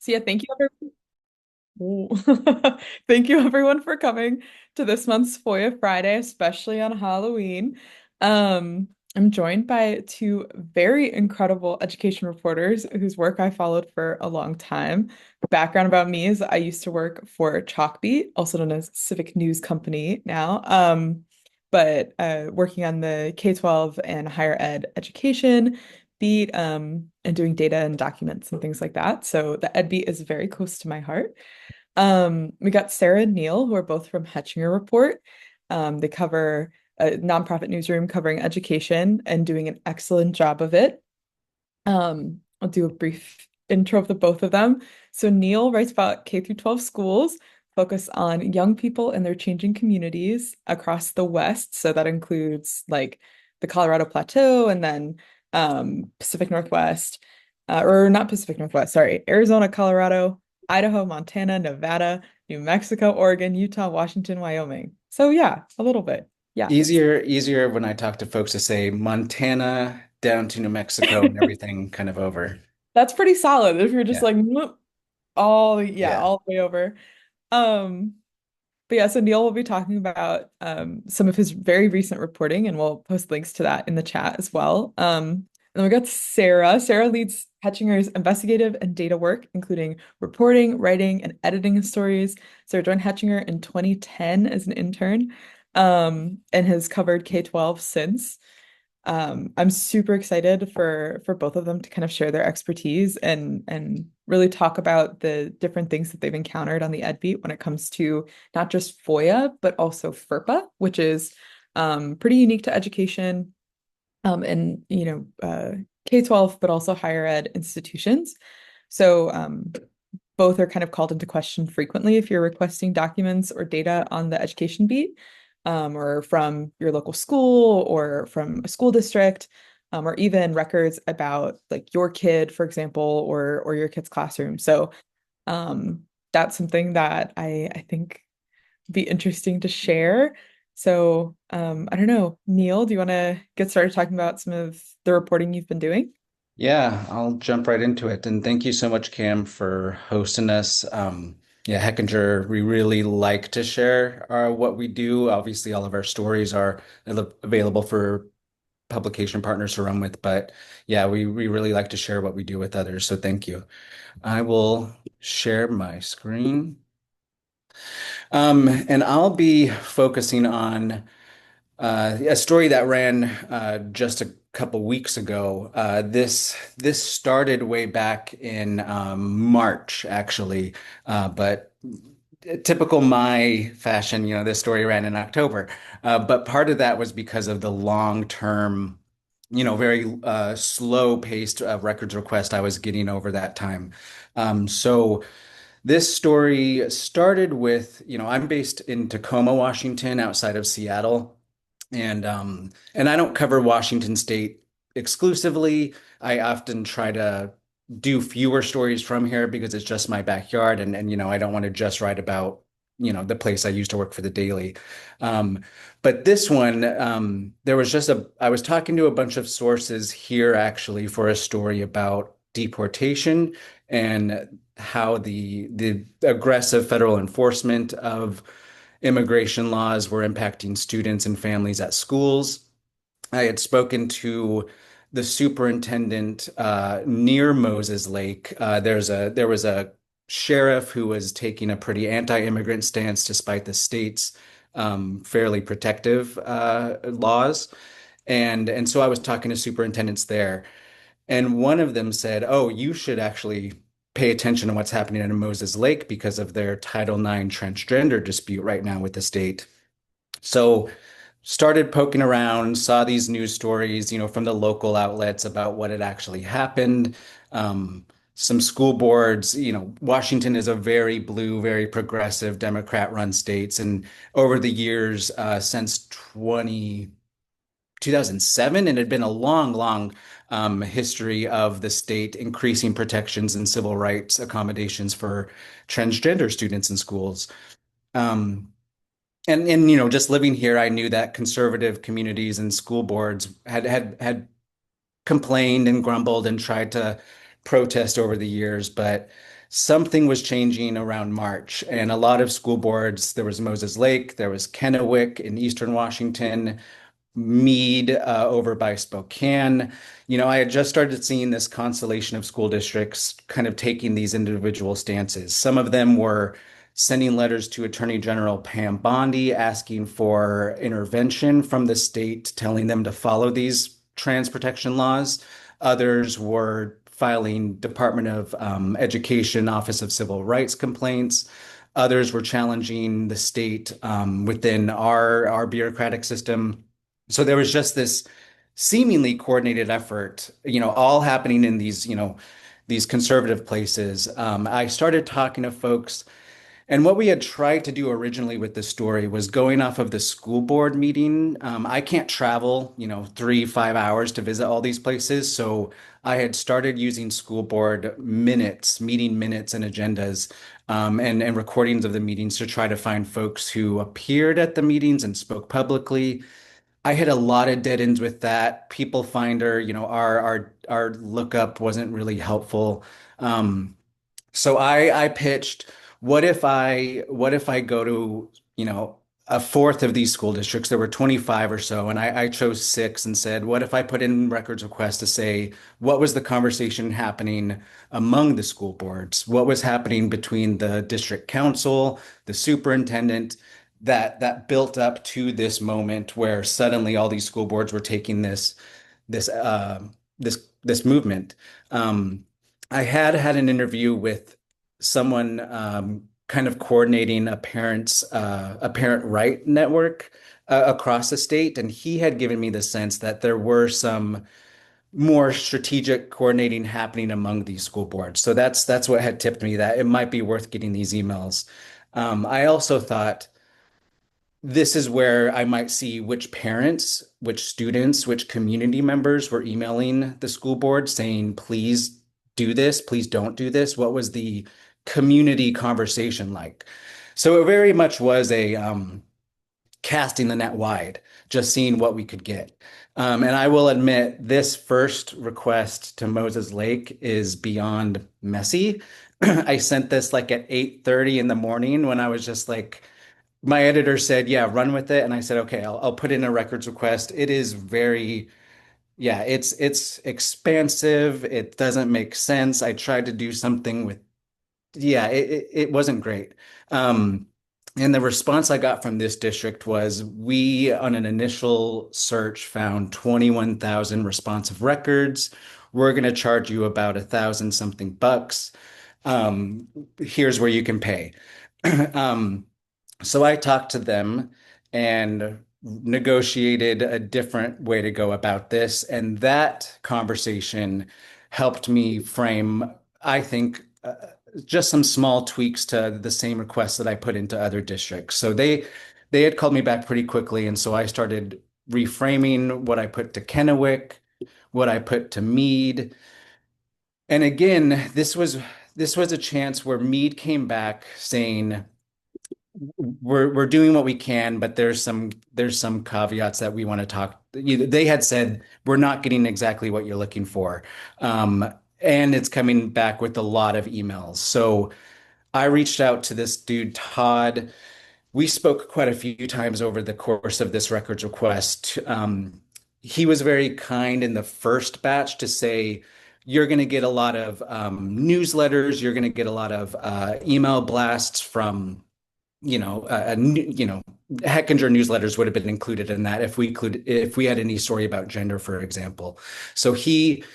So yeah, thank you everyone. Thank you everyone for coming to this month's FOIA Friday, especially on Halloween. I'm joined by two very incredible education reporters whose work I followed for a long time. Background about me is I used to work for Chalkbeat, also known as Civic News Company now. But working on the K-12 and higher ed education beat, and doing data and documents and things like that. So the ed beat is very close to my heart. We got Sarah and Neal, who are both from Hechinger Report. They cover a nonprofit newsroom covering education and doing an excellent job of it. I'll do a brief intro of the both of them. So Neal writes about K through 12 schools, focus on young people and their changing communities across the West. So that includes like the Colorado Plateau and then Pacific Northwest, or not Pacific Northwest, sorry, Arizona, Colorado, Idaho, Montana, Nevada, New Mexico, Oregon, Utah, Washington, Wyoming. So yeah, a little bit. Yeah. Easier when I talk to folks to say Montana down to New Mexico and everything kind of over. That's pretty solid if you're just Yeah. like yeah, Yeah. all the way over. Um, but yeah, so Neal will be talking about some of his very recent reporting, and we'll post links to that in the chat as well. And then we got Sarah. Sarah leads Hetchinger's investigative and data work, including reporting, writing, and editing of stories. Sarah joined Hetchinger in 2010 as an intern, and has covered K-12 since. I'm super excited for both of them to kind of share their expertise and really talk about the different things that they've encountered on the Ed Beat when it comes to not just FOIA, but also FERPA, which is pretty unique to education, and K-12, but also higher ed institutions. So both are kind of called into question frequently if you're requesting documents or data on the education beat, or from your local school or from a school district, or even records about like your kid, for example, or your kid's classroom. So that's something that I think would be interesting to share. So I don't know, Neal, do you want to get started talking about some of the reporting you've been doing? Yeah, I'll jump right into it. And thank you so much, Cam, for hosting us. Yeah, Hechinger, we really like to share what we do. Obviously, all of our stories are available for publication partners to run with, but yeah, we really like to share what we do with others. So thank you. I will share my screen. And I'll be focusing on a story that ran just a couple weeks ago. This started way back in March, actually, but typical my fashion, this story ran in October. But part of that was because of the long-term, very slow-paced records request I was getting over that time. So. This story started with, I'm based in Tacoma, Washington, outside of Seattle. And I don't cover Washington State exclusively. I often try to do fewer stories from here because it's just my backyard and I don't want to just write about, the place I used to work for the Daily. But this one, there was I was talking to a bunch of sources here actually for a story about deportation and how the aggressive federal enforcement of immigration laws were impacting students and families at schools. I had spoken to the superintendent near Moses Lake. There was a sheriff who was taking a pretty anti-immigrant stance despite the state's fairly protective laws. And so I was talking to superintendents there, and one of them said, "Oh, you should actually pay attention to what's happening in Moses Lake because of their Title IX transgender dispute right now with the state." So started poking around, saw these news stories, from the local outlets about what had actually happened. Some school boards, Washington is a very blue, very progressive Democrat-run states, and over the years, since 2007, and it had been a long, long history of the state increasing protections and civil rights accommodations for transgender students in schools. Um, and just living here, I knew that conservative communities and school boards had complained and grumbled and tried to protest over the years, but something was changing around March, and a lot of school boards, there was Moses Lake, there was Kennewick in Eastern Washington, Meade over by Spokane. I had just started seeing this constellation of school districts kind of taking these individual stances. Some of them were sending letters to Attorney General Pam Bondi asking for intervention from the state, telling them to follow these trans protection laws. Others were filing Department of Education, Office of Civil Rights complaints. Others were challenging the state within our bureaucratic system. So there was just this seemingly coordinated effort, all happening in these conservative places. I started talking to folks, and what we had tried to do originally with this story was going off of the school board meeting. I can't travel, 3, 5 hours to visit all these places. So I had started using school board minutes, meeting minutes and agendas, and recordings of the meetings to try to find folks who appeared at the meetings and spoke publicly. I hit a lot of dead ends with that. People Finder, our lookup wasn't really helpful. So I pitched, what if I go to, a fourth of these school districts? There were 25 or so, and I chose six and said, what if I put in records requests to say what was the conversation happening among the school boards? What was happening between the district council, the superintendent, that built up to this moment where suddenly all these school boards were taking this this movement. Um, I had an interview with someone kind of coordinating a parent right network across the state, and he had given me the sense that there were some more strategic coordinating happening among these school boards. So that's what had tipped me that it might be worth getting these emails. I also thought this is where I might see which parents, which students, which community members were emailing the school board saying, please do this, please don't do this. What was the community conversation like? So it very much was a casting the net wide, just seeing what we could get. And I will admit, this first request to Moses Lake is beyond messy. I sent this like at 8:30 in the morning when I was just like, my editor said, yeah, run with it. And I said, okay, I'll put in a records request. It is very, yeah, it's expansive. It doesn't make sense. I tried to do something with, yeah, it wasn't great. Um, and the response I got from this district was, we, on an initial search, found 21,000 responsive records. We're going to charge you about 1,000 something bucks. Um, Here's where you can pay. Um, so I talked to them and negotiated a different way to go about this. And that conversation helped me frame, I think, just some small tweaks to the same requests that I put into other districts. So they had called me back pretty quickly. And so I started reframing what I put to Kennewick, what I put to Meade. And again, this was a chance where Meade came back saying, we're doing what we can, but there's some caveats that we want to talk. They had said we're not getting exactly what you're looking for, and it's coming back with a lot of emails. So I reached out to this dude Todd. We spoke quite a few times over the course of this records request. He was very kind in the first batch to say, you're going to get a lot of newsletters, you're going to get a lot of email blasts from Hechinger newsletters would have been included in that if we had any story about gender, for example. So he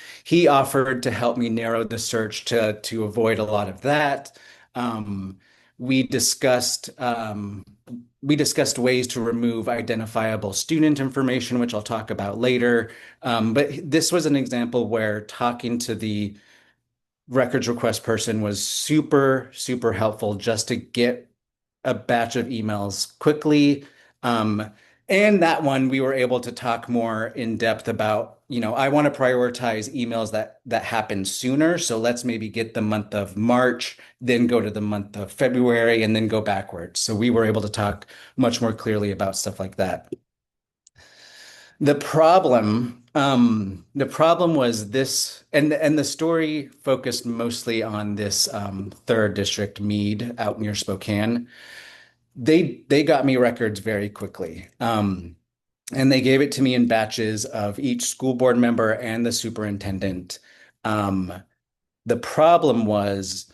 offered to help me narrow the search to avoid a lot of that. Um, we discussed ways to remove identifiable student information, which I'll talk about later. But this was an example where talking to the records request person was super, super helpful just to get a batch of emails quickly. Um, and that one, we were able to talk more in depth about, I want to prioritize emails that happen sooner. So let's maybe get the month of March, then go to the month of February, and then go backwards. So we were able to talk much more clearly about stuff like that. The problem was this, and the story focused mostly on this third district Meade out near Spokane. They got me records very quickly. And they gave it to me in batches of each school board member and the superintendent. Um, the problem was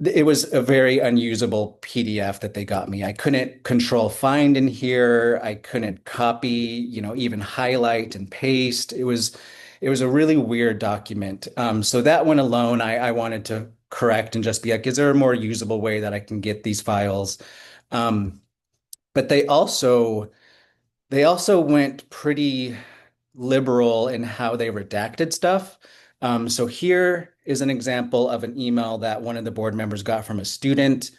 it was a very unusable PDF that they got me. I couldn't control find in here. I couldn't copy, even highlight and paste. It was a really weird document. So that one alone, I wanted to correct and just be like, is there a more usable way that I can get these files? Um, but they also went pretty liberal in how they redacted stuff. So here is an example of an email that one of the board members got from a student.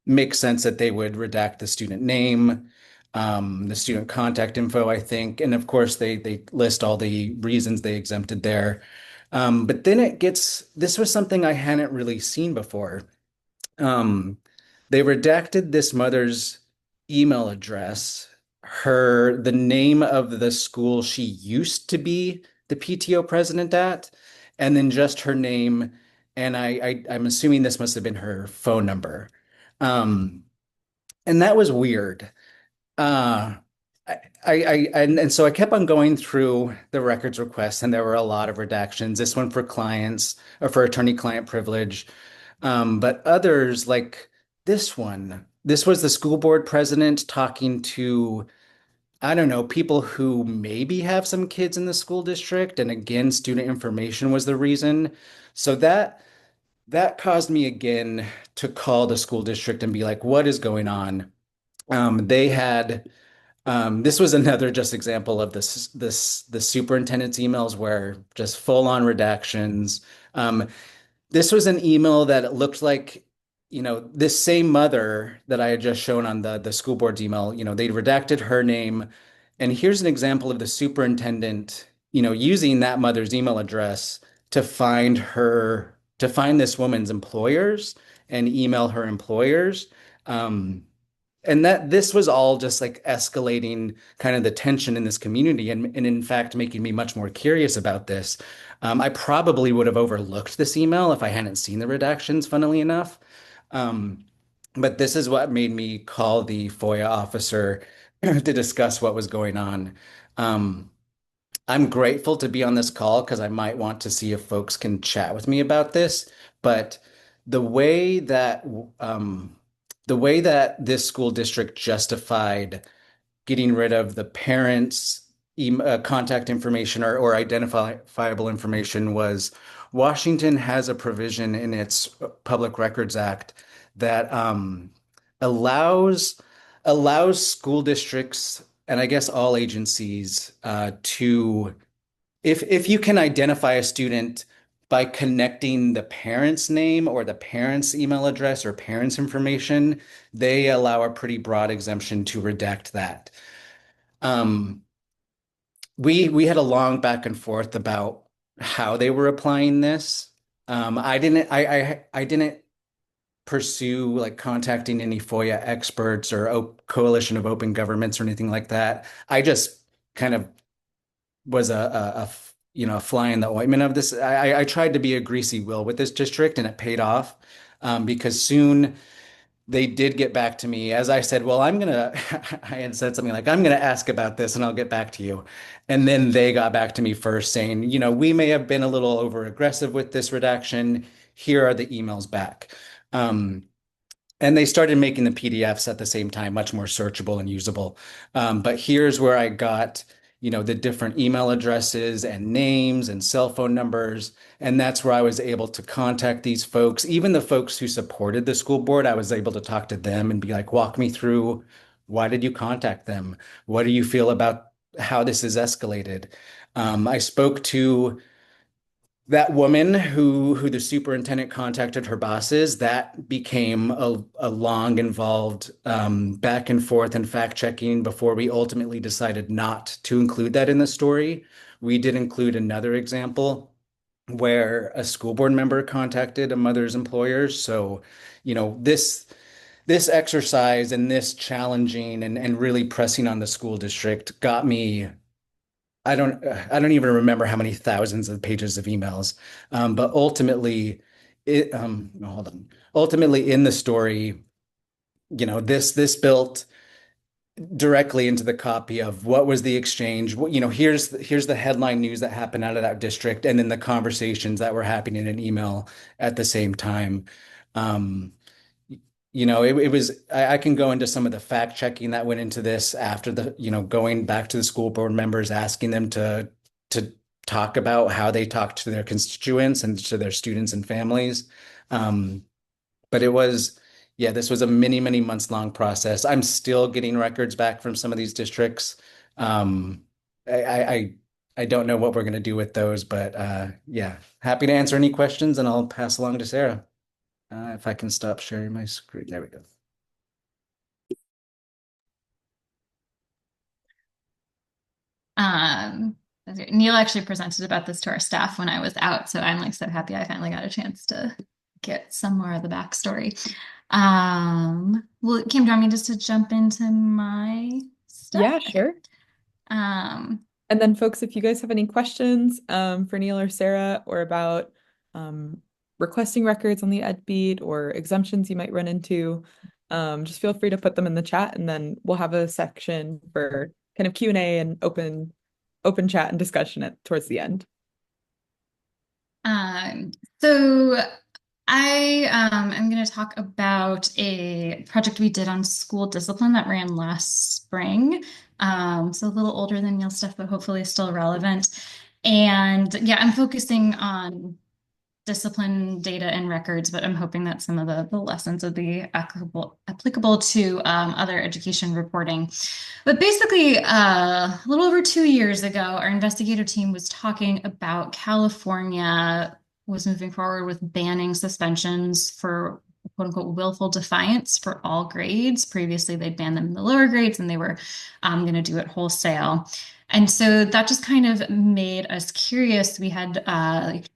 Makes sense that they would redact the student name, the student contact info, I think, and of course they list all the reasons they exempted there. But then this was something I hadn't really seen before. Um, they redacted this mother's email address, the name of the school she used to be the PTO president at, and then just her name. And I'm assuming this must have been her phone number. Um, and that was weird. Uh, and so I kept on going through the records requests, and there were a lot of redactions. This one for clients or for attorney-client privilege. But others like this was the school board president talking to, I don't know, people who maybe have some kids in the school district. And again, student information was the reason. So that caused me again to call the school district and be like, what is going on? They had this was another just example of the superintendent's emails where just full on redactions. This was an email that it looked like, this same mother that I had just shown on the school board's email, they'd redacted her name. And here's an example of the superintendent, using that mother's email address to find this woman's employers and email her employers. Um, and that this was all just like escalating kind of the tension in this community and in fact making me much more curious about this. I probably would have overlooked this email if I hadn't seen the redactions, funnily enough. Um, but this is what made me call the FOIA officer to discuss what was going on. Um, I'm grateful to be on this call because I might want to see if folks can chat with me about this. But the way that um, the way that this school district justified getting rid of the parents' contact information or identifiable information was Washington has a provision in its Public Records Act that allows school districts and I guess all agencies to if you can identify a student by connecting the parent's name or the parent's email address or parent's information, they allow a pretty broad exemption to redact that. Um, we had a long back and forth about how they were applying this. I didn't pursue like contacting any FOIA experts or o Coalition of Open Governments or anything like that. I just kind of was a fly in the ointment of this. I tried to be a greasy wheel with this district, and it paid off because soon they did get back to me. As I said, well, I had said something like, I'm gonna ask about this and I'll get back to you. And then they got back to me first saying, we may have been a little over aggressive with this redaction. Here are the emails back. And they started making the PDFs at the same time, much more searchable and usable. But here's where I got, the different email addresses and names and cell phone numbers. And that's where I was able to contact these folks. Even the folks who supported the school board, I was able to talk to them and be like, walk me through, why did you contact them? What do you feel about how this is escalated? I spoke to that woman who the superintendent contacted her bosses. That became a long involved back and forth and fact checking before we ultimately decided not to include that in the story. We did include another example where a school board member contacted a mother's employers. So, this exercise and this challenging and really pressing on the school district got me I don't even remember how many thousands of pages of emails. But ultimately, no, hold on. Ultimately, in the story, this built directly into the copy of what was the exchange. Here's the headline news that happened out of that district, and then the conversations that were happening in an email at the same time. Um, it was, I can go into some of the fact checking that went into this after going back to the school board members, asking them to talk about how they talked to their constituents and to their students and families. Um, but yeah, this was a many months long process. I'm still getting records back from some of these districts. Um, I don't know what we're going to do with those, but yeah, happy to answer any questions and I'll pass along to Sarah. If I can stop sharing my screen. There we go. Um, Neal actually presented about this to our staff when I was out, so I'm like so happy I finally got a chance to get some more of the backstory. Well, Kim, do you want me just to jump into my stuff? Yeah, Okay. sure. Um, And then, folks, if you guys have any questions for Neil or Sarah or about requesting records on the Ed Beat or exemptions you might run into, just feel free to put them in the chat, and then we'll have a section for kind of Q&A and open chat and discussion towards the end. um, so I am going to talk about a project we did on school discipline that ran last spring. So a little older than Neil stuff, but hopefully still relevant. And yeah, I'm focusing on discipline data and records, but I'm hoping that some of the lessons would be applicable to other education reporting. But basically, a little over 2 years ago, our investigative team was talking about California was moving forward with banning suspensions for quote unquote willful defiance for all grades. Previously, they'd banned them in the lower grades and they were going to do it wholesale. And so that just kind of made us curious. We had like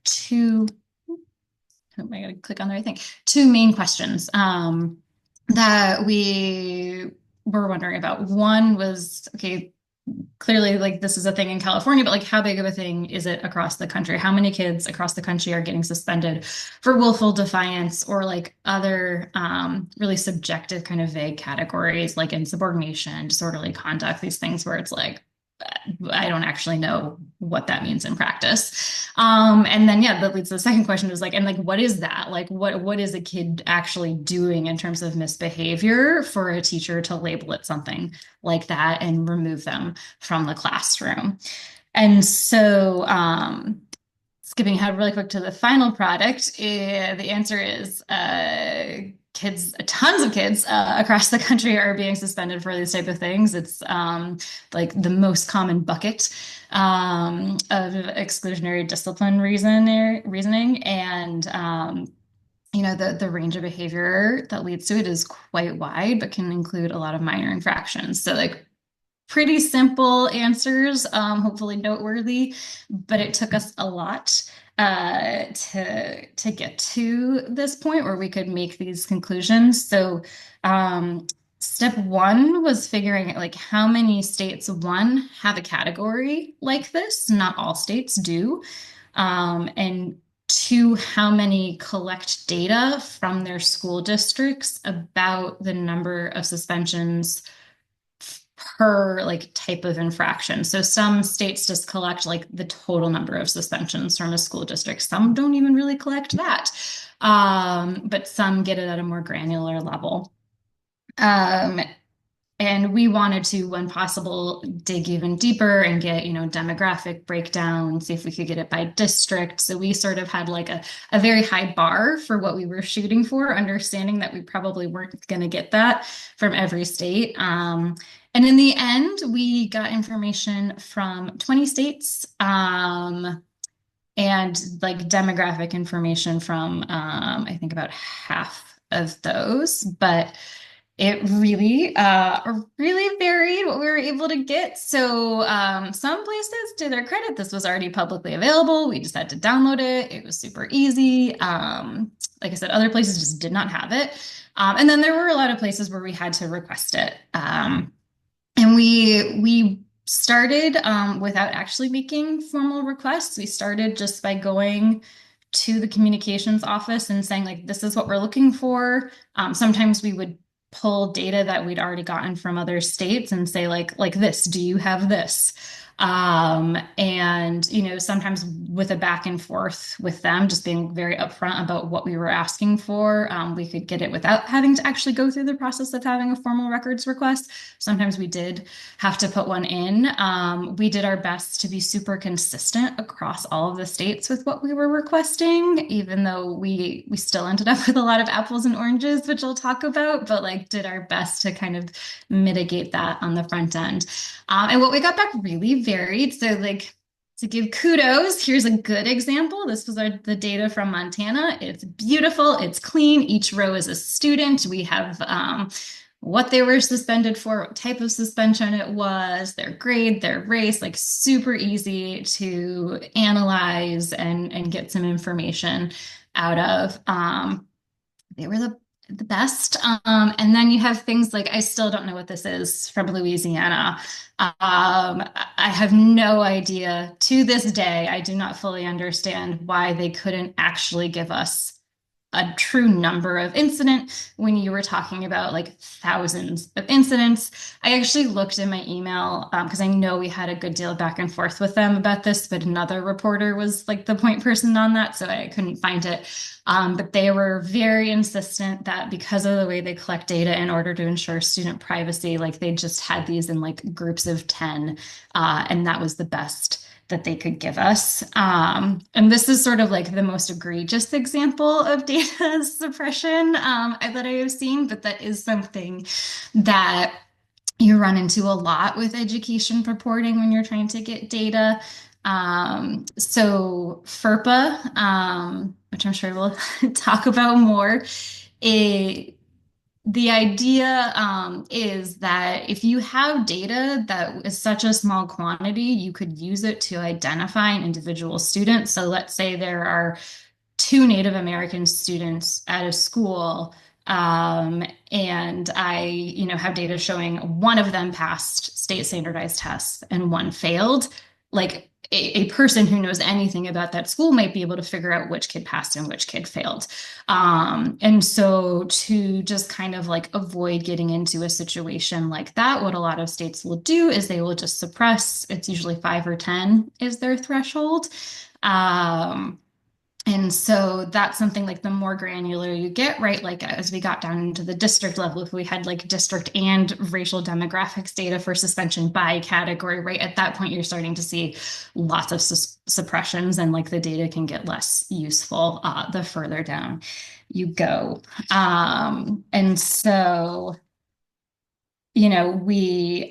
I gotta click on the right thing. Two main questions that we were wondering about. One was, okay, clearly like this is a thing in California, but like how big of a thing is it across the country? How many kids across the country are getting suspended for willful defiance or like other really subjective kind of vague categories like insubordination, disorderly conduct, these things where it's like, I don't actually know what that means in practice. And then yeah, that leads to the second question is like, and like, what is that? Like, what is a kid actually doing in terms of misbehavior for a teacher to label it something like that and remove them from the classroom? And so, skipping ahead really quick to the final product, the answer is kids, tons of kids across the country are being suspended for these type of things. It's like the most common bucket of exclusionary discipline reasoning, and the range of behavior that leads to it is quite wide, but can include a lot of minor infractions. So like pretty simple answers, hopefully noteworthy, but it took us a lot to get to this point where we could make these conclusions. So, step one was figuring out like how many states, one, have a category like this. Not all states do. And two, how many collect data from their school districts about the number of suspensions per like type of infraction. So some states just collect like the total number of suspensions from a school district. Some don't even really collect that. But some get it at a more granular level. Um, and we wanted to, when possible, dig even deeper and get, demographic breakdown, see if we could get it by district. So we sort of had like a very high bar for what we were shooting for, understanding that we probably weren't going to get that from every state. And in the end, we got information from 20 states and like demographic information from, I think, about half of those. But it really varied what we were able to get. So some places, to their credit, this was already publicly available. We just had to download it. It was super easy. Like I said, other places just did not have it. And then there were a lot of places where we had to request it. And we started without actually making formal requests. We started just by going to the communications office and saying, like, this is what we're looking for. Sometimes we would pull data that we'd already gotten from other states and say, like this, do you have this? And, sometimes with a back and forth with them, just being very upfront about what we were asking for, we could get it without having to actually go through the process of having a formal records request. Sometimes we did have to put one in. We did our best to be super consistent across all of the states with what we were requesting, even though we still ended up with a lot of apples and oranges, which I'll talk about, but like did our best to kind of mitigate that on the front end. And what we got back really varied. So like to give kudos, here's a good example. This was the data from Montana. It's beautiful. It's clean. Each row is a student. We have what they were suspended for, what type of suspension it was, their grade, their race, like super easy to analyze and get some information out of. They were the best. And then you have things like, I still don't know what this is from Louisiana. I have no idea to this day. I do not fully understand why they couldn't actually give us a true number of incident when you were talking about like thousands of incidents. I actually looked in my email because I know we had a good deal of back and forth with them about this, but another reporter was like the point person on that, so I couldn't find it. But they were very insistent that because of the way they collect data in order to ensure student privacy, like they just had these in like groups of 10, and that was the best that they could give us. And this is sort of like the most egregious example of data suppression that I have seen, but that is something that you run into a lot with education reporting when you're trying to get data. So FERPA, which I'm sure we'll talk about more, the idea is that if you have data that is such a small quantity, you could use it to identify an individual student. So let's say there are 2 Native American students at a school, and I, have data showing one of them passed state standardized tests and one failed. Like a person who knows anything about that school might be able to figure out which kid passed and which kid failed. And so to just kind of like avoid getting into a situation like that, what a lot of states will do is they will just suppress. It's usually 5 or 10 is their threshold. And so that's something like the more granular you get, right? Like as we got down into the district level, if we had like district and racial demographics data for suspension by category, right? At that point, you're starting to see lots of suppressions and like the data can get less useful the further down you go. And so, we,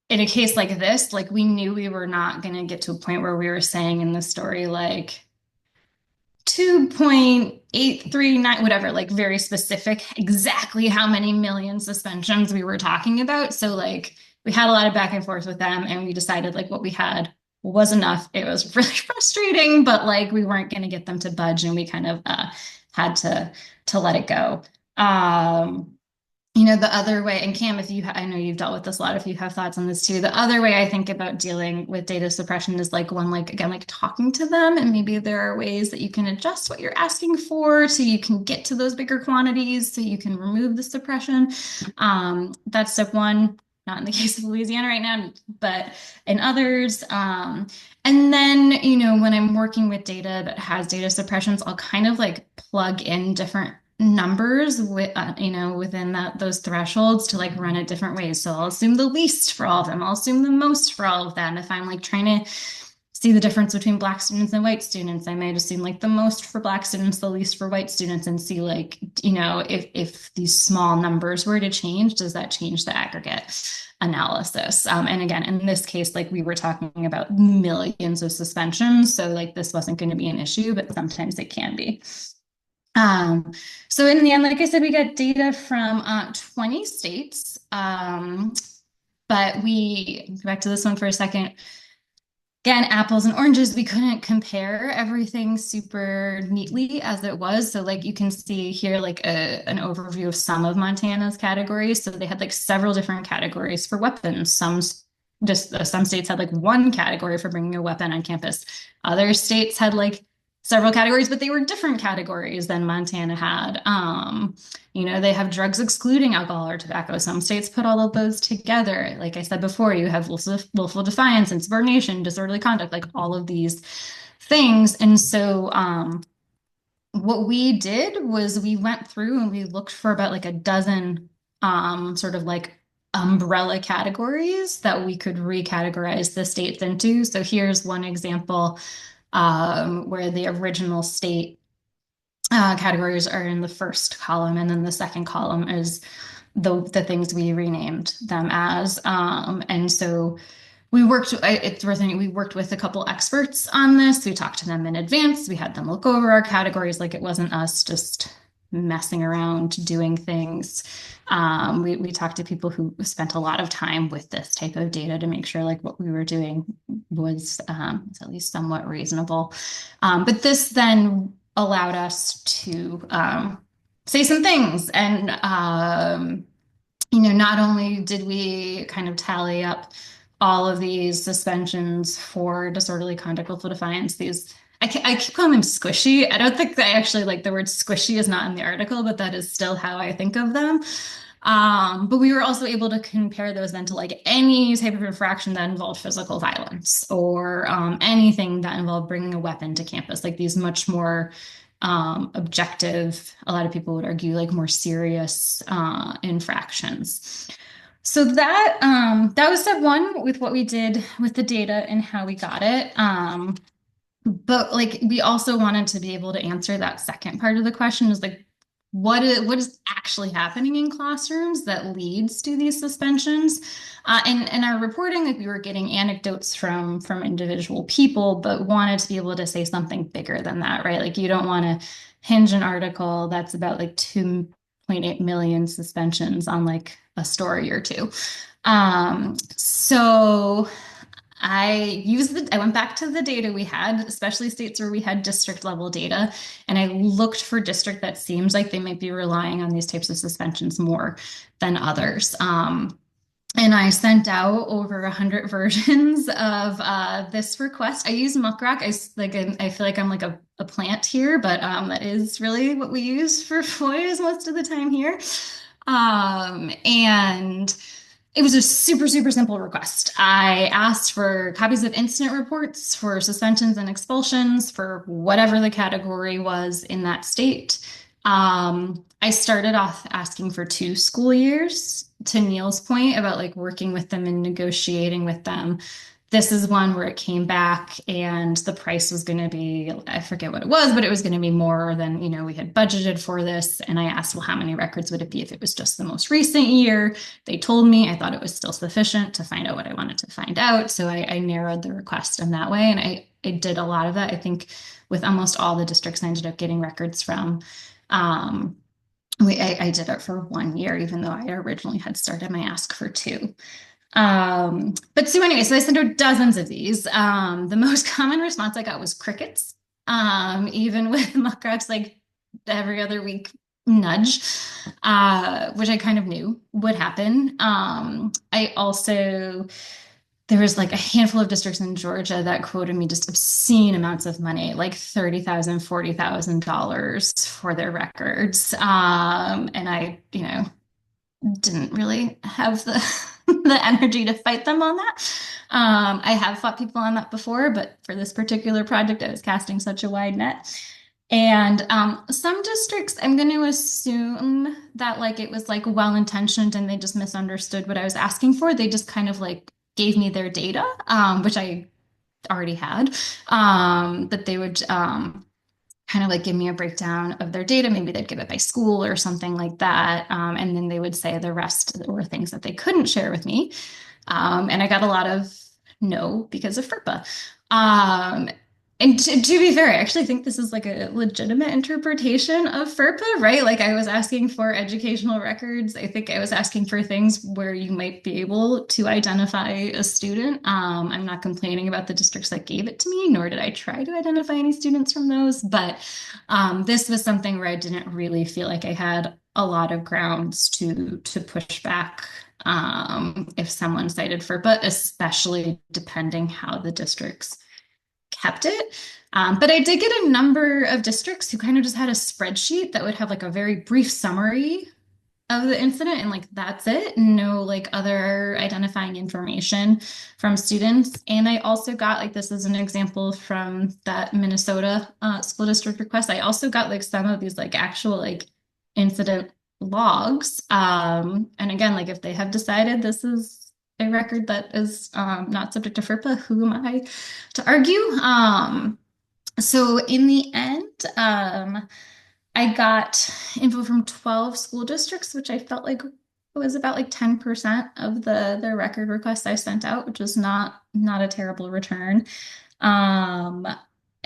in a case like this, like we knew we were not going to get to a point where we were saying in the story, like 2.839, whatever, like very specific, exactly how many million suspensions we were talking about. So like we had a lot of back and forth with them and we decided like what we had was enough. It was really frustrating, but like we weren't going to get them to budge and we kind of had to let it go. The other way, and Cam, I know you've dealt with this a lot, if you have thoughts on this too, the other way I think about dealing with data suppression is like one, like, again, like talking to them, and maybe there are ways that you can adjust what you're asking for so you can get to those bigger quantities, so you can remove the suppression. That's step one, not in the case of Louisiana right now, but in others. And then, when I'm working with data that has data suppressions, I'll kind of like plug in different numbers within those thresholds to like run it different ways. So I'll assume the least for all of them. I'll assume the most for all of them. If I'm like trying to see the difference between Black students and white students, I might assume like the most for Black students, the least for white students, and see like, if these small numbers were to change, does that change the aggregate analysis? And again, in this case, like we were talking about millions of suspensions. So like this wasn't going to be an issue, but sometimes it can be. So in the end, like I said, we got data from 20 states, but back to this one for a second. again, apples and oranges, we couldn't compare everything super neatly as it was. So like you can see here, like an overview of some of Montana's categories. So they had like several different categories for weapons. Some states had like one category for bringing a weapon on campus. Other states had like several categories, but they were different categories than Montana had. They have drugs excluding alcohol or tobacco. Some states put all of those together. Like I said before, you have willful defiance, insubordination, disorderly conduct, like all of these things. And so, what we did was we went through and we looked for about like a dozen, sort of like umbrella categories that we could recategorize the states into. So here's one example, where the original state categories are in the first column, and then the second column is the things we renamed them as. And so it's worth noting, we worked with a couple experts on this. We talked to them in advance. We had them look over our categories. Like it wasn't us just messing around doing things. We talked to people who spent a lot of time with this type of data to make sure like what we were doing was at least somewhat reasonable. But this then allowed us to say some things. And, not only did we kind of tally up all of these suspensions for disorderly conduct, willful defiance, I keep calling them squishy. I don't think I actually like the word squishy is not in the article, but that is still how I think of them. But we were also able to compare those then to like any type of infraction that involved physical violence or anything that involved bringing a weapon to campus, like these much more objective, a lot of people would argue, like more serious infractions. So that was step one with what we did with the data and how we got it. But like we also wanted to be able to answer that second part of the question is like, what is actually happening in classrooms that leads to these suspensions? And in our reporting, like we were getting anecdotes from individual people, but wanted to be able to say something bigger than that, right? Like you don't want to hinge an article that's about like 2.8 million suspensions on like a story or two. So I went back to the data we had, especially states where we had district level data, and I looked for district that seems like they might be relying on these types of suspensions more than others. And I sent out over 100 versions of this request. I use Muckrock. I feel like I'm like a plant here, but that is really what we use for FOIAs most of the time here. And it was a super, super simple request. I asked for copies of incident reports for suspensions and expulsions for whatever the category was in that state. I started off asking for 2 school years, to Neal's point about like working with them and negotiating with them. This is one where it came back and the price was going to be, I forget what it was, but it was going to be more than, we had budgeted for this. And I asked, well, how many records would it be if it was just the most recent year? They told me. I thought it was still sufficient to find out what I wanted to find out. So I narrowed the request in that way. And I did a lot of that. I think with almost all the districts I ended up getting records from. I did it for 1 year, even though I originally had started my ask for 2. But so anyway, so I sent out dozens of these. The most common response I got was crickets, even with Muckrock's like every other week nudge, which I kind of knew would happen. There was like a handful of districts in Georgia that quoted me just obscene amounts of money, like $30,000, $40,000 for their records. And I, didn't really have the the energy to fight them on that. I have fought people on that before, but for this particular project, I was casting such a wide net. And some districts, I'm going to assume that like it was like well-intentioned and they just misunderstood what I was asking for. They just kind of like gave me their data, which I already had, but they would kind of like give me a breakdown of their data. Maybe they'd give it by school or something like that. And then they would say the rest were things that they couldn't share with me. And I got a lot of no because of FERPA. And to be fair, I actually think this is like a legitimate interpretation of FERPA, right? Like I was asking for educational records. I think I was asking for things where you might be able to identify a student. I'm not complaining about the districts that gave it to me, nor did I try to identify any students from those. But this was something where I didn't really feel like I had a lot of grounds to push back if someone cited FERPA, especially depending how the districts kept it. But I did get a number of districts who kind of just had a spreadsheet that would have like a very brief summary of the incident and like that's it. No like other identifying information from students. And I also got like this is an example from that Minnesota school district request. I also got like some of these like actual like incident logs. And again, like if they have decided this is a record that is not subject to FERPA, who am I to argue? So in the end, I got info from 12 school districts, which I felt like was about like 10% of the record requests I sent out, which was not a terrible return. Um,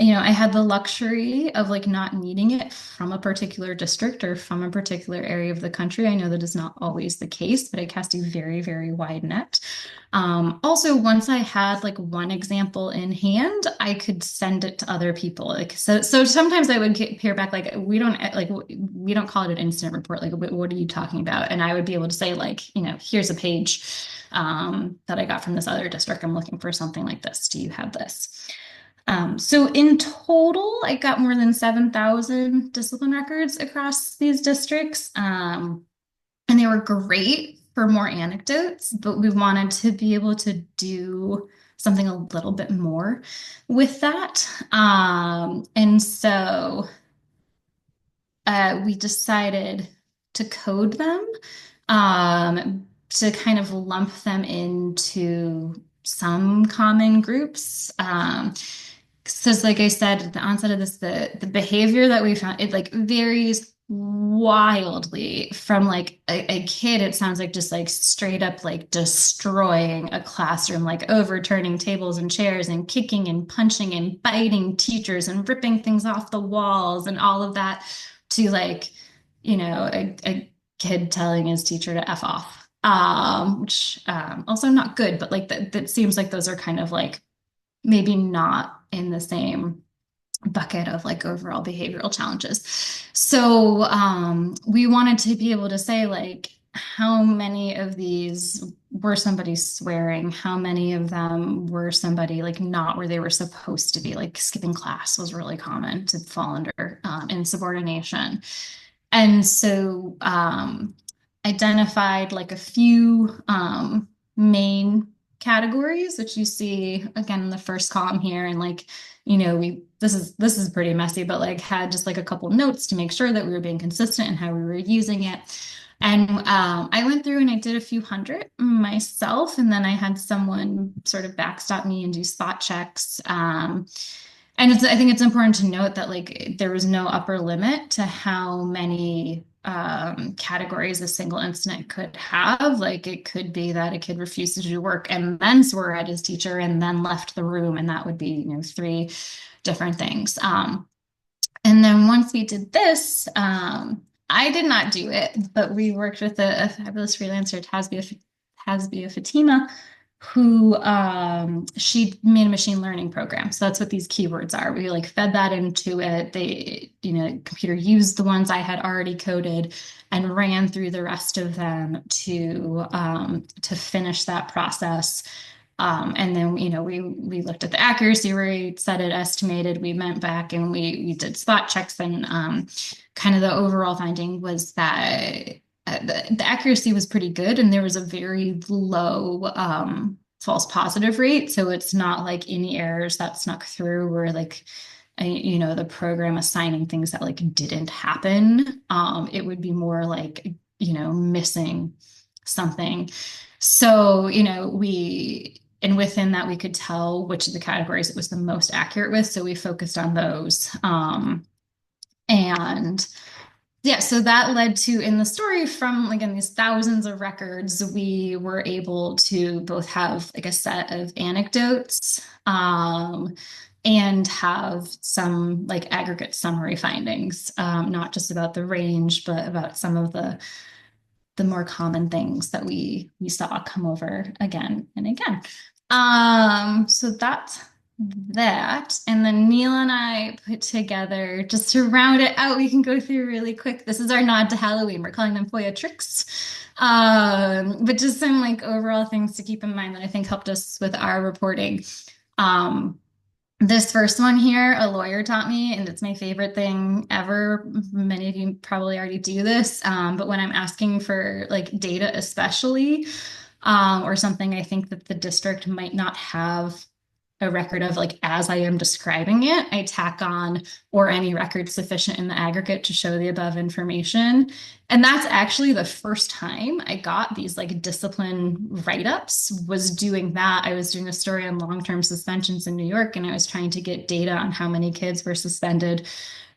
I had the luxury of like not needing it from a particular district or from a particular area of the country. I know that is not always the case, but I cast a very, very wide net. Also, once I had like one example in hand, I could send it to other people. Like so sometimes I would hear back like we don't call it an incident report. Like what are you talking about? And I would be able to say like, here's a page that I got from this other district. I'm looking for something like this. Do you have this? So in total, I got more than 7,000 discipline records across these districts. And they were great for more anecdotes, but we wanted to be able to do something a little bit more with that. And so we decided to code them to kind of lump them into some common groups. Because like I said at the onset of this, the behavior that we found, it like varies wildly from like a kid. It sounds like just like straight up like destroying a classroom, like overturning tables and chairs and kicking and punching and biting teachers and ripping things off the walls and all of that to like, a kid telling his teacher to F off. Which also not good, but like that seems like those are kind of like maybe not in the same bucket of like overall behavioral challenges. So we wanted to be able to say like how many of these were somebody swearing, how many of them were somebody like not where they were supposed to be, like skipping class was really common to fall under insubordination. And so identified like a few main categories, which you see again in the first column here. And like, we this is pretty messy, but like had just like a couple notes to make sure that we were being consistent in how we were using it. And I went through and I did a few hundred myself, and then I had someone sort of backstop me and do spot checks. And I think it's important to note that like there was no upper limit to how many categories a single incident could have. Like it could be that a kid refused to do work and then swore at his teacher and then left the room, and that would be, three different things. And then once we did this, I did not do it, but we worked with a fabulous freelancer, Tasbia Fatima, who she made a machine learning program. So that's what these keywords are. We like fed that into it. They, computer used the ones I had already coded and ran through the rest of them to finish that process. And then, we looked at the accuracy rate, set it estimated. We went back and we did spot checks, and kind of the overall finding was that the accuracy was pretty good, and there was a very low false positive rate. So it's not like any errors that snuck through or like, the program assigning things that like didn't happen. It would be more like, missing something. So, and within that, we could tell which of the categories it was the most accurate with. So we focused on those. And yeah, so that led to, in the story from, again, these thousands of records, we were able to both have like a set of anecdotes and have some like aggregate summary findings, not just about the range, but about some of the more common things that we saw come over again and again. So that's that. And then Neil and I put together, just to round it out, we can go through really quick. This is our nod to Halloween. We're calling them FOIA tricks. But just some like overall things to keep in mind that I think helped us with our reporting. Um, this first one here, a lawyer taught me, and it's my favorite thing ever. Many of you probably already do this, but when I'm asking for like data, especially, or something I think that the district might not have a record of, like as I am describing it, I tack on or any record sufficient in the aggregate to show the above information. And that's actually the first time I got these like discipline write-ups was doing that. I was doing a story on long-term suspensions in New York, and I was trying to get data on how many kids were suspended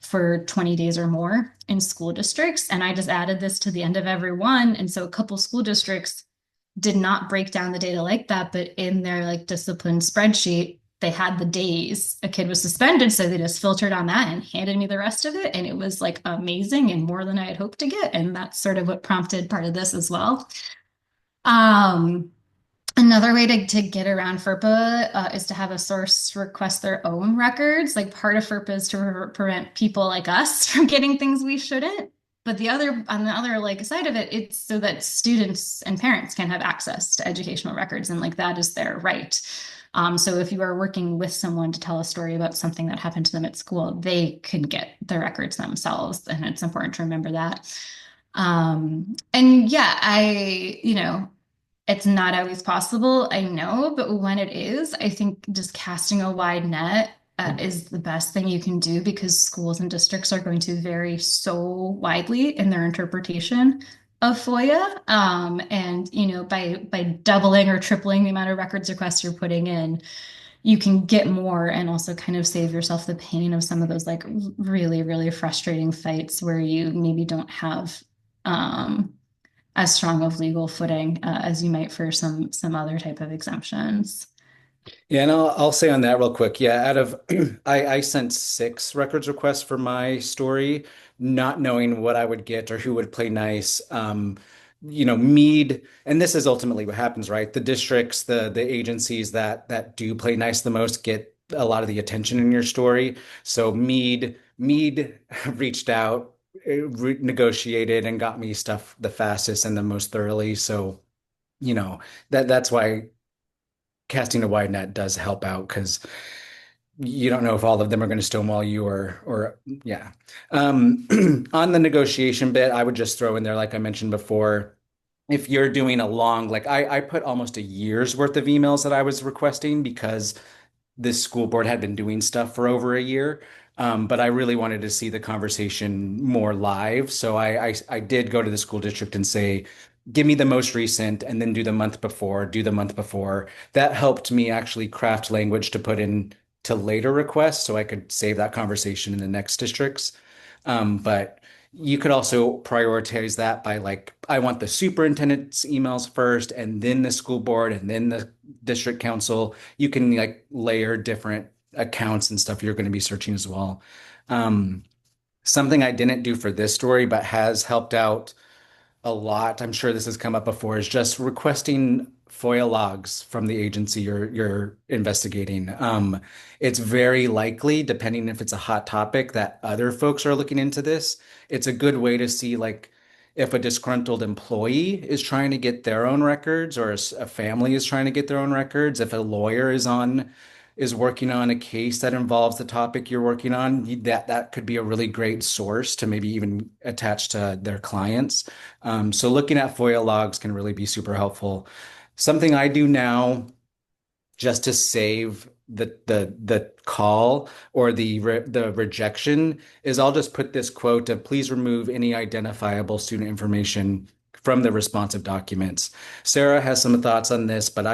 for 20 days or more in school districts. And I just added this to the end of every one. And so a couple school districts did not break down the data like that, but in their like discipline spreadsheet, they had the days a kid was suspended. So they just filtered on that and handed me the rest of it. And it was like amazing and more than I had hoped to get. And that's sort of what prompted part of this as well. Um, Another way to get around FERPA is to have a source request their own records. Like part of FERPA is to prevent people like us from getting things we shouldn't. But on the other like side of it, it's so that students and parents can have access to educational records, and like that is their right. So if you are working with someone to tell a story about something that happened to them at school, they can get the records themselves, and it's important to remember that. And yeah, it's not always possible, I know, but when it is, I think just casting a wide net is the best thing you can do, because schools and districts are going to vary so widely in their interpretation of FOIA. And by doubling or tripling the amount of records requests you're putting in, you can get more and also kind of save yourself the pain of some of those like really, really frustrating fights where you maybe don't have as strong of legal footing as you might for some other type of exemptions. Yeah, and I'll say on that real quick. Yeah, out of I sent 6 records requests for my story, not knowing what I would get or who would play nice. Mead, and this is ultimately what happens, right? The districts, the agencies that do play nice the most get a lot of the attention in your story. So Mead reached out, negotiated, and got me stuff the fastest and the most thoroughly. So, that's why casting a wide net does help out, because you don't know if all of them are going to stonewall you or yeah. On the negotiation bit, I would just throw in there, like I mentioned before, if you're doing a long, like I put almost a year's worth of emails that I was requesting because this school board had been doing stuff for over a year. But I really wanted to see the conversation more live. So I did go to the school district and say, give me the most recent and then do the month before, do the month before. That helped me actually craft language to put in to later requests so I could save that conversation in the next districts. But you could also prioritize that by like, I want the superintendent's emails first, and then the school board, and then the district council. You can like layer different accounts and stuff you're going to be searching as well. Um, Something I didn't do for this story, but has helped out a lot, I'm sure this has come up before, is just requesting FOIA logs from the agency you're investigating. It's very likely, depending if it's a hot topic, that other folks are looking into this. It's a good way to see like if a disgruntled employee is trying to get their own records, or a family is trying to get their own records, if a lawyer is working on a case that involves the topic you're working on, that could be a really great source to maybe even attach to their clients. So looking at FOIA logs can really be super helpful. Something I do now, just to save the call or the rejection, is I'll just put this quote of please remove any identifiable student information from the responsive documents. Sarah has some thoughts on this, but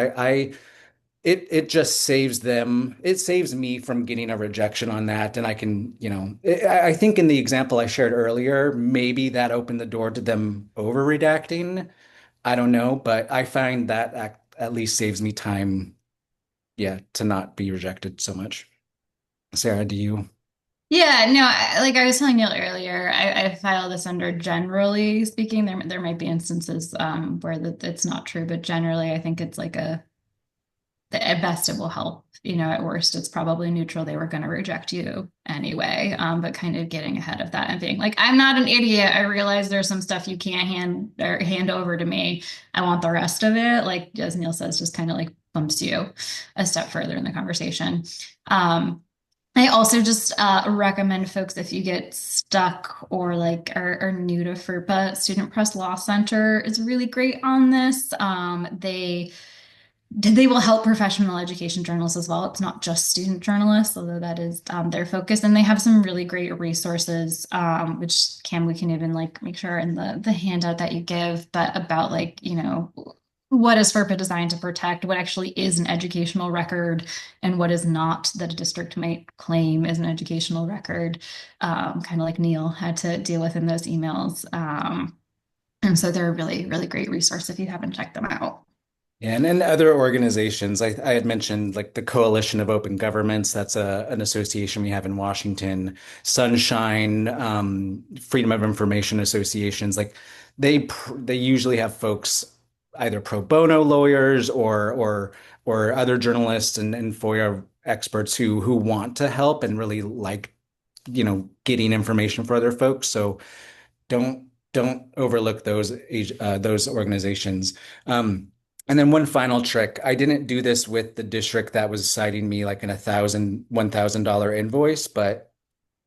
it just saves them. It saves me from getting a rejection on that. And I can, I think in the example I shared earlier, maybe that opened the door to them over redacting. I don't know, but I find that at least saves me time, yeah, to not be rejected so much. Sarah, do you? Yeah, no, like I was telling Neil earlier, I file this under generally speaking. There might be instances where it's not true, but generally I think it's like at best it will help. At worst it's probably neutral. They were going to reject you anyway. But kind of getting ahead of that and being like, I'm not an idiot. I realize there's some stuff you can't hand over to me. I want the rest of it. Like as Neil says, just kind of like bumps you a step further in the conversation. Um, I also just recommend folks if you get stuck or like are new to FERPA, Student Press Law Center is really great on this. They will help professional education journalists as well. It's not just student journalists, although that is their focus. And they have some really great resources, which we can even like make sure in the handout that you give, but about like, what is FERPA designed to protect? What actually is an educational record and what is not that a district might claim is an educational record, kind of like Neil had to deal with in those emails. And so they're a really, really great resource if you haven't checked them out. Yeah, and then other organizations, I had mentioned like the Coalition of Open Governments. That's an association we have in Washington. Sunshine, Freedom of Information associations. Like they usually have folks either pro bono lawyers or other journalists and FOIA experts who want to help and really like getting information for other folks. So don't overlook those organizations. And then one final trick. I didn't do this with the district that was citing me like in $1,000 invoice, but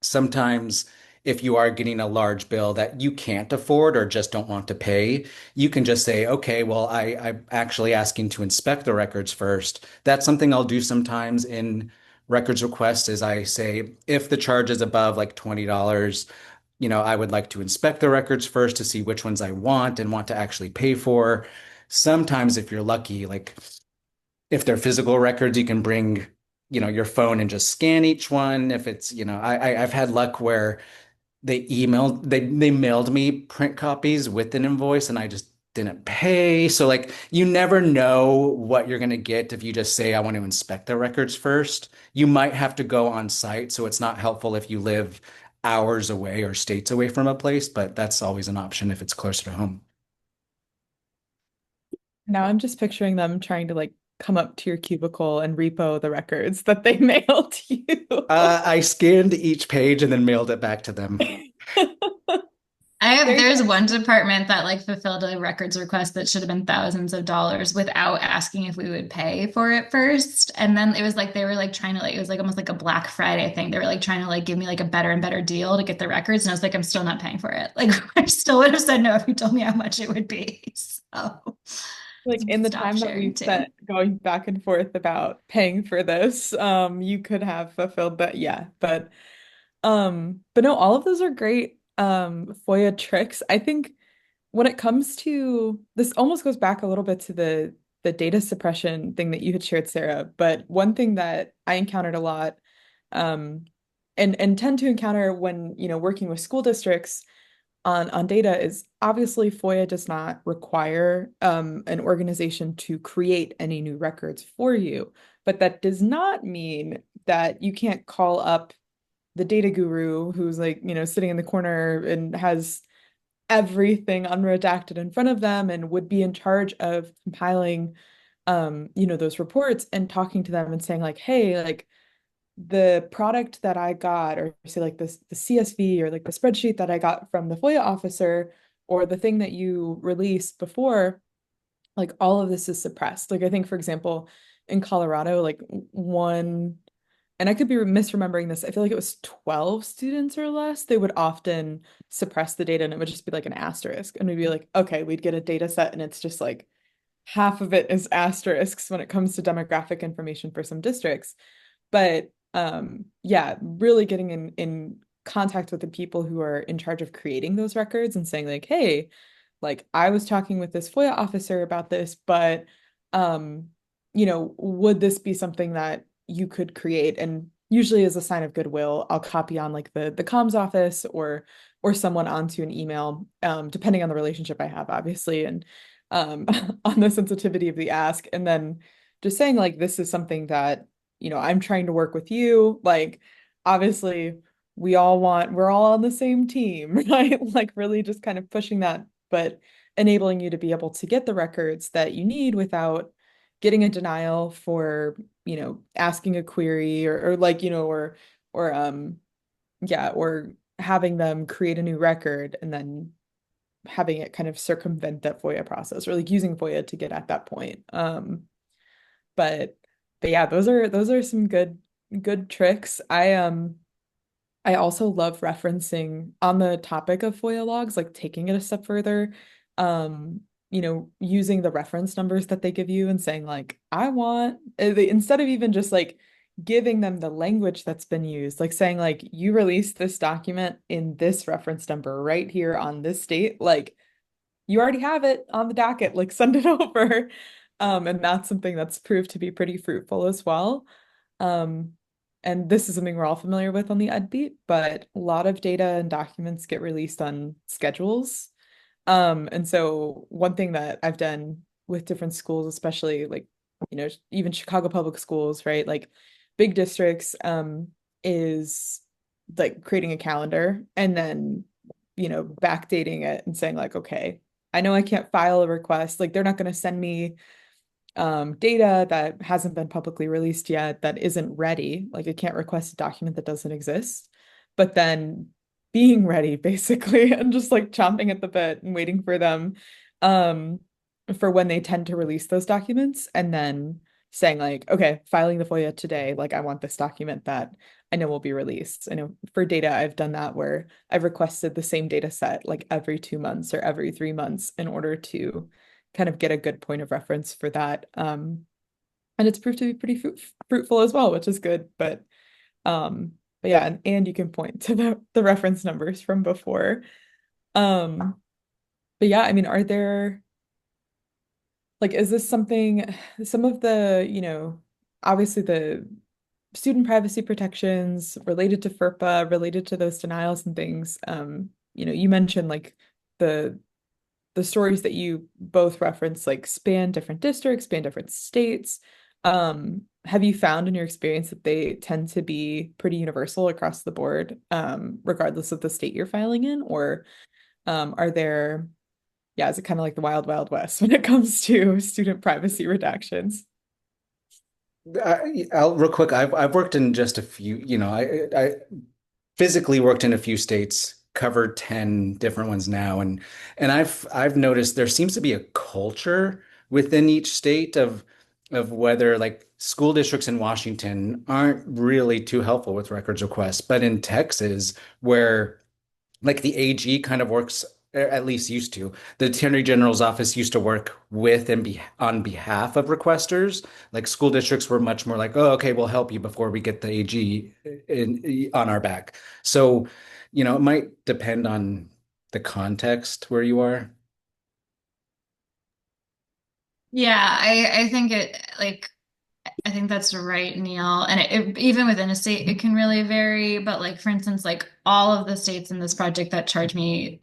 sometimes if you are getting a large bill that you can't afford or just don't want to pay, you can just say, okay, well, I'm actually asking to inspect the records first. That's something I'll do sometimes in records requests is I say, if the charge is above like $20, I would like to inspect the records first to see which ones I want and want to actually pay for. Sometimes if you're lucky, like if they're physical records, you can bring, your phone and just scan each one. If it's, I've had luck where they mailed me print copies with an invoice and I just didn't pay. So like you never know what you're going to get if you just say I want to inspect the records first. You might have to go on site, so it's not helpful if you live hours away or states away from a place, but that's always an option if it's closer to home. Now I'm just picturing them trying to like come up to your cubicle and repo the records that they mailed you. I scanned each page and then mailed it back to them. There you There's go. one department that like fulfilled a records request that should have been thousands of dollars without asking if we would pay for it first. And then it was like they were like trying to like it was like almost like a Black Friday thing. They were like trying to like give me like a better and better deal to get the records. And I was like, I'm still not paying for it. Like I still would have said no if you told me how much it would be. So Like in the stop time that sharing we've too. spent going back and forth about paying for this, you could have fulfilled that, yeah. But no, all of those are great FOIA tricks. I think when it comes to this almost goes back a little bit to the data suppression thing that you had shared, Sarah. But one thing that I encountered a lot, um, and tend to encounter when, working with school districts on data is obviously FOIA does not require an organization to create any new records for you, but that does not mean that you can't call up the data guru who's like, sitting in the corner and has everything unredacted in front of them and would be in charge of compiling those reports and talking to them and saying like, hey, like the product that I got, or say like this the CSV or like the spreadsheet that I got from the FOIA officer, or the thing that you released before, like all of this is suppressed. Like I think, for example, in Colorado, like one, and I could be misremembering this, I feel like it was 12 students or less, they would often suppress the data and it would just be like an asterisk. And we'd be like, okay, we'd get a data set and it's just like half of it is asterisks when it comes to demographic information for some districts. But yeah, really getting in contact with the people who are in charge of creating those records and saying like, hey, like I was talking with this FOIA officer about this, but um, would this be something that you could create? And usually as a sign of goodwill, I'll copy on like the comms office or someone onto an email, depending on the relationship I have, obviously, and um on the sensitivity of the ask. And then just saying like this is something that I'm trying to work with you. Like, obviously, we're all on the same team, right? Like, really just kind of pushing that, but enabling you to be able to get the records that you need without getting a denial for, asking a query or like, or yeah, or having them create a new record and then having it kind of circumvent that FOIA process or like using FOIA to get at that point. But but yeah, those are some good tricks. I also love referencing on the topic of FOIA logs, like taking it a step further, using the reference numbers that they give you and saying like, I want, instead of even just like giving them the language that's been used, like saying like, you released this document in this reference number right here on this date, like you already have it on the docket, like send it over. And that's something that's proved to be pretty fruitful as well. Um, and this is something we're all familiar with on the Ed Beat, but a lot of data and documents get released on schedules. And so one thing that I've done with different schools, especially like, even Chicago public schools, right? Like big districts, is like creating a calendar and then, backdating it and saying like, okay, I know I can't file a request. Like they're not going to send me data that hasn't been publicly released yet that isn't ready. Like I can't request a document that doesn't exist. But then being ready basically and just like chomping at the bit and waiting for them um for when they tend to release those documents and then saying like, okay, filing the FOIA today, like I want this document that I know will be released. I know for data, I've done that where I've requested the same data set like every 2 months or every 3 months in order to kind of get a good point of reference for that. And it's proved to be pretty fruitful as well, which is good. But yeah, and you can point to the reference numbers from before. Um, but yeah, I mean, are there like, is this something, some of the, obviously the student privacy protections related to FERPA, related to those denials and things, you mentioned like the the stories that you both reference like span different districts, span different states. Have you found in your experience that they tend to be pretty universal across the board, regardless of the state you're filing in? Or are there, yeah, is it kind of like the wild, wild west when it comes to student privacy redactions? I'll real quick. I've worked in just a few. I physically worked in a few states, covered 10 different ones now, and I've noticed there seems to be a culture within each state of whether like school districts in Washington aren't really too helpful with records requests, but in Texas, where like the AG kind of works, or at least used to. The Attorney General's office used to work with and be on behalf of requesters. Like school districts were much more like, oh, okay, we'll help you before we get the AG on our back. So, it might depend on the context where you are. Yeah, I think I think that's right, Neil. And even within a state, it can really vary. But like, for instance, like all of the states in this project that charge me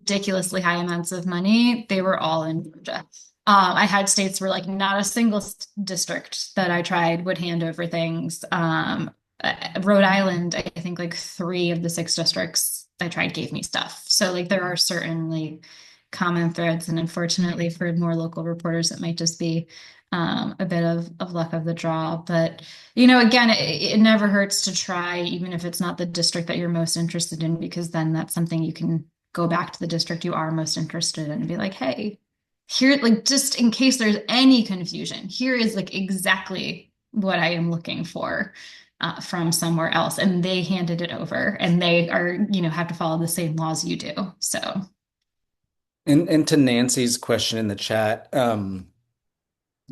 ridiculously high amounts of money, they were all in Georgia. I had states where like not a single district that I tried would hand over things. Rhode Island, I think like three of the six districts I tried gave me stuff. So like there are certainly common threads, and unfortunately for more local reporters, it might just be a bit of luck of the draw. But again, it never hurts to try, even if it's not the district that you're most interested in, because then that's something you can go back to the district you are most interested in and be like, hey, here, like just in case there's any confusion, here is like exactly what I am looking for from somewhere else. And they handed it over and they are, have to follow the same laws you do. So, And to Nancy's question in the chat,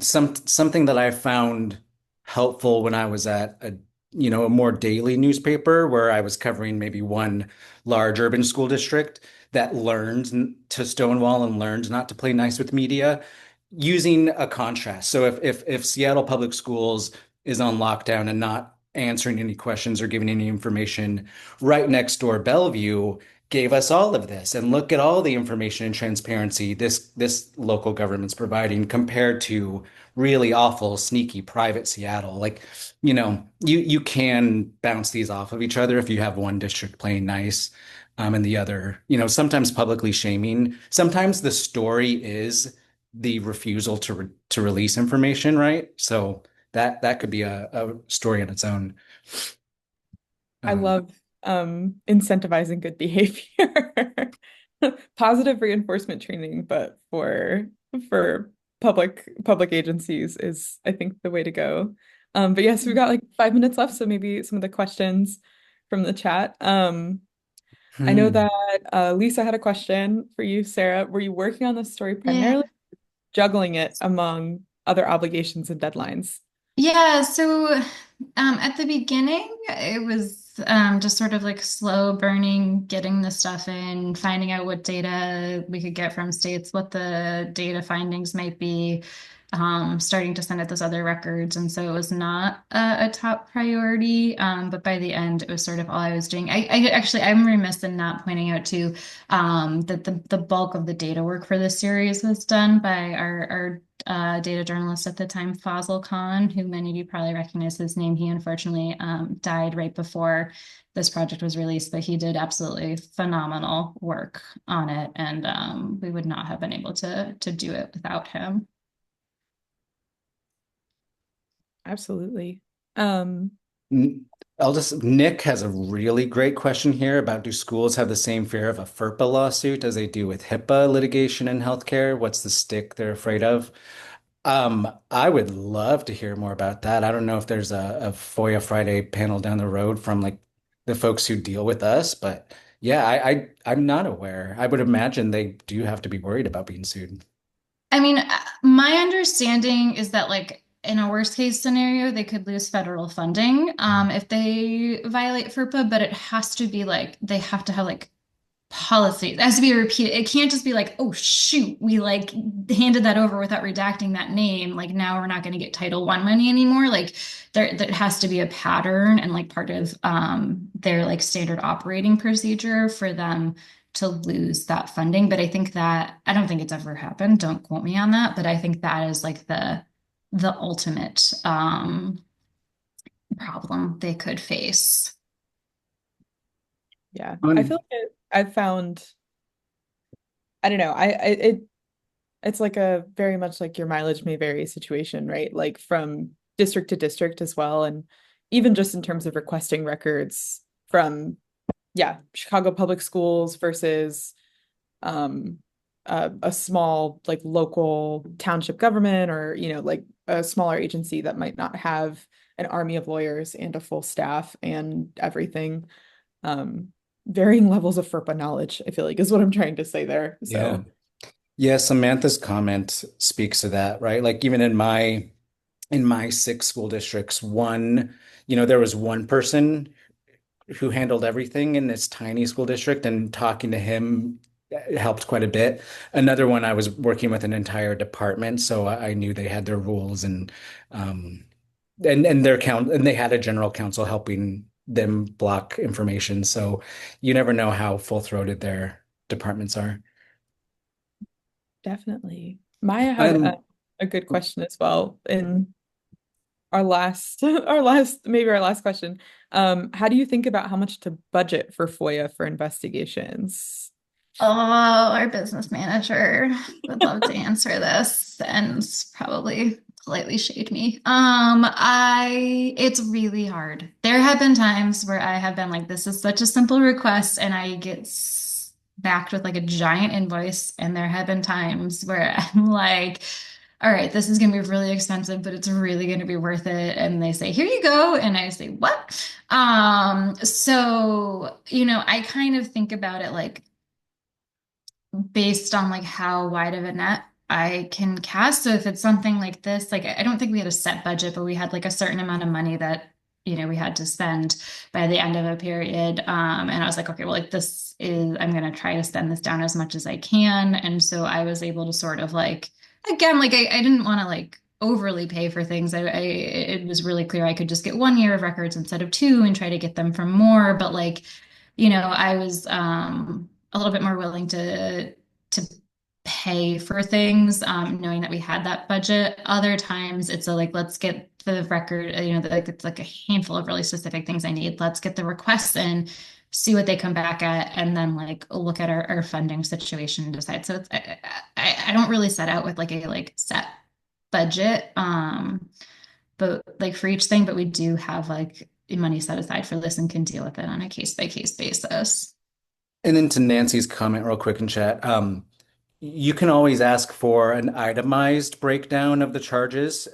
something that I found helpful when I was at a more daily newspaper where I was covering maybe one large urban school district that learned to stonewall and learned not to play nice with media using a contrast. So if Seattle Public Schools is on lockdown and not answering any questions or giving any information, right next door Bellevue gave us all of this, and look at all the information and transparency this local government's providing compared to really awful, sneaky private Seattle. Like, you can bounce these off of each other if you have one district playing nice, and the other, sometimes publicly shaming. Sometimes the story is the refusal to release information, right? So that could be a story on its own. I Um, love incentivizing good behavior. Positive reinforcement training, but for public agencies is, I think, the way to go. But yes, we've got like 5 minutes left, so maybe some of the questions from the chat. I know hmm. that Lisa had a question for you, Sarah. Were you working on this story Yeah. primarily, juggling it among other obligations and deadlines? Yeah, so at the beginning, it was just sort of like slow burning, getting the stuff in, finding out what data we could get from states, what the data findings might be, starting to send out those other records. And so it was not a top priority. But by the end, it was sort of all I was doing. I'm remiss in not pointing out too that the bulk of the data work for this series was done by our data journalist at the time, Fazil Khan, who many of you probably recognize his name. He unfortunately died right before this project was released, but he did absolutely phenomenal work on it, and we would not have been able to do it without him. Absolutely. Um, N- Nick has a really great question here about, do schools have the same fear of a FERPA lawsuit as they do with HIPAA litigation in healthcare? What's the stick they're afraid of? I would love to hear more about that. I don't know if there's a FOIA Friday panel down the road from like the folks who deal with us, but yeah, I'm not aware. I would imagine they do have to be worried about being sued. I mean, my understanding is that, like, in a worst case scenario, they could lose federal funding if they violate FERPA, but it has to be like they have to have like policy. It has to be repeated. It can't just be like, oh shoot, we like handed that over without redacting that name. Like now we're not going to get Title I money anymore. Like there has to be a pattern and like part of their like standard operating procedure for them to lose that funding. But I think that I don't think it's ever happened. Don't quote me on that. But I think that is like the ultimate problem they could face. yeah, I Um, feel like I've found, I don't know, it's like a very much like your mileage may vary situation, right? Like from district to district as well. And even just in terms of requesting records from, yeah, Chicago Public Schools versus um a small like local township government or, like a smaller agency that might not have an army of lawyers and a full staff and everything. Um, Varying levels of FERPA knowledge, I feel like is what I'm trying to say there. yeah. So Yeah, Samantha's comment speaks to that, right? Like even in my six school districts, there was one person who handled everything in this tiny school district, and talking to him helped quite a bit. Another one, I was working with an entire department, so I knew they had their rules um and and they had a general counsel helping them block information. So you never know how full-throated their departments are. definitely. Maya had Um, a good question as well in our last maybe our last question. How do you think about how much to budget for FOIA for investigations? Oh, our business manager would love to answer this and probably politely shade me. It's really hard. There have been times where I have been like, this is such a simple request, and I get backed with like a giant invoice. And there have been times where I'm like, all right, this is going to be really expensive, but it's really going to be worth it. And they say, here you go. And I say, what? So, I kind of think about it like, based on like how wide of a net I can cast. So if it's something like this, like I don't think we had a set budget, but we had like a certain amount of money that we had to spend by the end of a period. And I was like, okay, well, like this is I'm gonna try to spend this down as much as I can. And so I was able to sort of like again, like I didn't want to like overly pay for things. It was really clear I could just get 1 year of records instead of two and try to get them from more. But like I was a little bit more willing to pay for things, knowing that we had that budget. Other times it's like, let's get the record, like it's like a handful of really specific things I need. Let's get the requests in, see what they come back at, and then like look at our funding situation and decide. So I don't really set out with like a like set budget, but like for each thing, but we do have like money set aside for this and can deal with it on a case by case basis. And then to Nancy's comment real quick in chat, you can always ask for an itemized breakdown of the charges.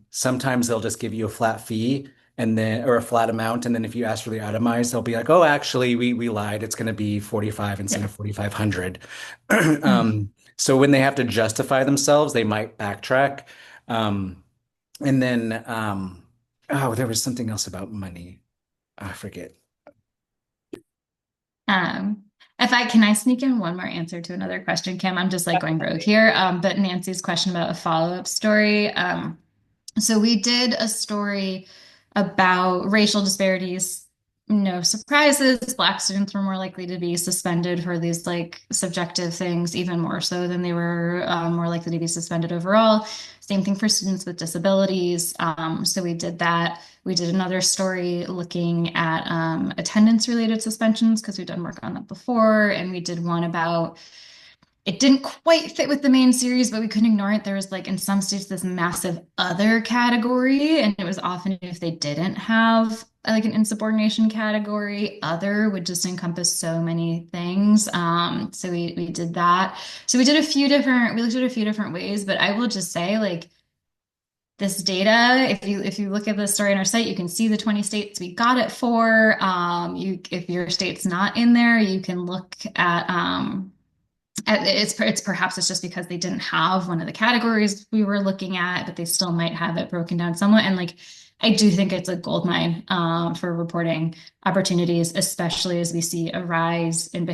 Sometimes they'll just give you a flat fee and then or a flat amount. And then if you ask for the itemized, they'll be like, oh, actually, we lied. It's going to be 45 instead Yeah. of 4,500. Mhm. So when they have to justify themselves, they might backtrack. Um, and then oh, there was something else about money. I forget. Um, if I can I sneak in one more answer to another question, Kim? I'm just like going rogue here. But Nancy's question about a follow-up story. So we did a story about racial disparities. No surprises. Black students were more likely to be suspended for these like subjective things, even more so than they were more likely to be suspended overall. Same thing for students with disabilities. So we did that. We did another story looking at attendance related suspensions because we've done work on that before. And we did one about it didn't quite fit with the main series, but we couldn't ignore it. There was like in some states this massive other category, and it was often if they didn't have like an insubordination category, other would just encompass so many things. So we did that. So we looked at a few different ways, but I will just say like this data, if you look at the story on our site, you can see the 20 states we got it for. If your state's not in there, you can look at it's perhaps it's just because they didn't have one of the categories we were looking at, but they still might have it broken down somewhat. And like, I do think it's a gold mine for reporting opportunities, especially as we see a rise in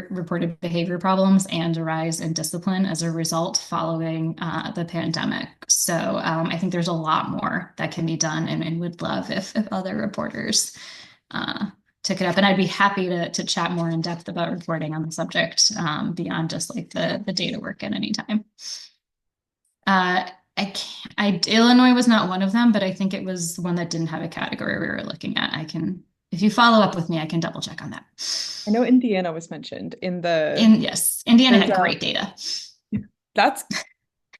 reported behavior problems and a rise in discipline as a result following the pandemic. So I think there's a lot more that can be done and would love if other reporters uh, took it up. And I'd be happy to chat more in depth about reporting on the subject beyond just like the data work at any time. Illinois was not one of them, but I think it was one that didn't have a category we were looking at. If you follow up with me, I can double check on that. I know Indiana was mentioned in the Yes, Indiana there's had great data. that's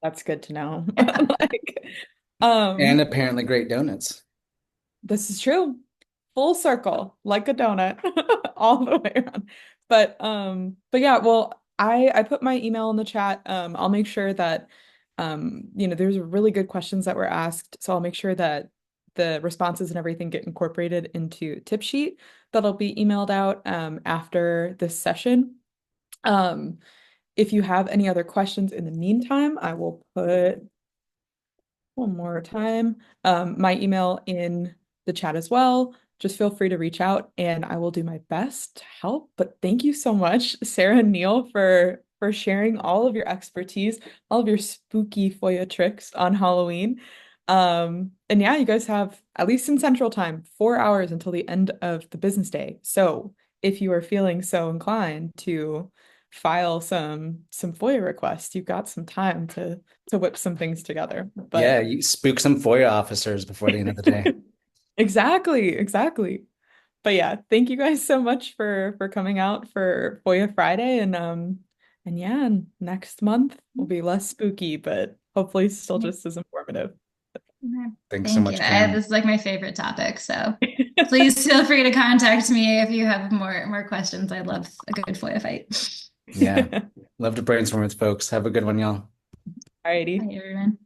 that's good to know. Yeah. Like, And um, apparently great donuts. this is true. Full circle, like a donut, all the way around. But yeah, well, I put my email in the chat. I'll make sure that there's really good questions that were asked, so I'll make sure that the responses and everything get incorporated into tip sheet that'll be emailed out after this session. Um, if you have any other questions in the meantime, I will put one more time my email in the chat as well. Just feel free to reach out and I will do my best to help. But thank you so much, Sarah and Neal, for sharing all of your expertise, all of your spooky FOIA tricks on Halloween. And yeah, you guys have, at least in Central Time, 4 hours until the end of the business day. So if you are feeling so inclined to file some FOIA requests, you've got some time to whip some things together. Yeah, But you spook some FOIA officers before the end of the day. exactly, exactly. But yeah, thank you guys so much for coming out for FOIA Friday and yeah, next month will be less spooky, but hopefully still just as informative. Thanks so Thank you. much, Kim. This is like my favorite topic. So please feel free to contact me if you have more questions. I love a good FOIA fight. Yeah, love to brainstorm with folks. Have a good one, y'all. Alrighty. Bye, everyone.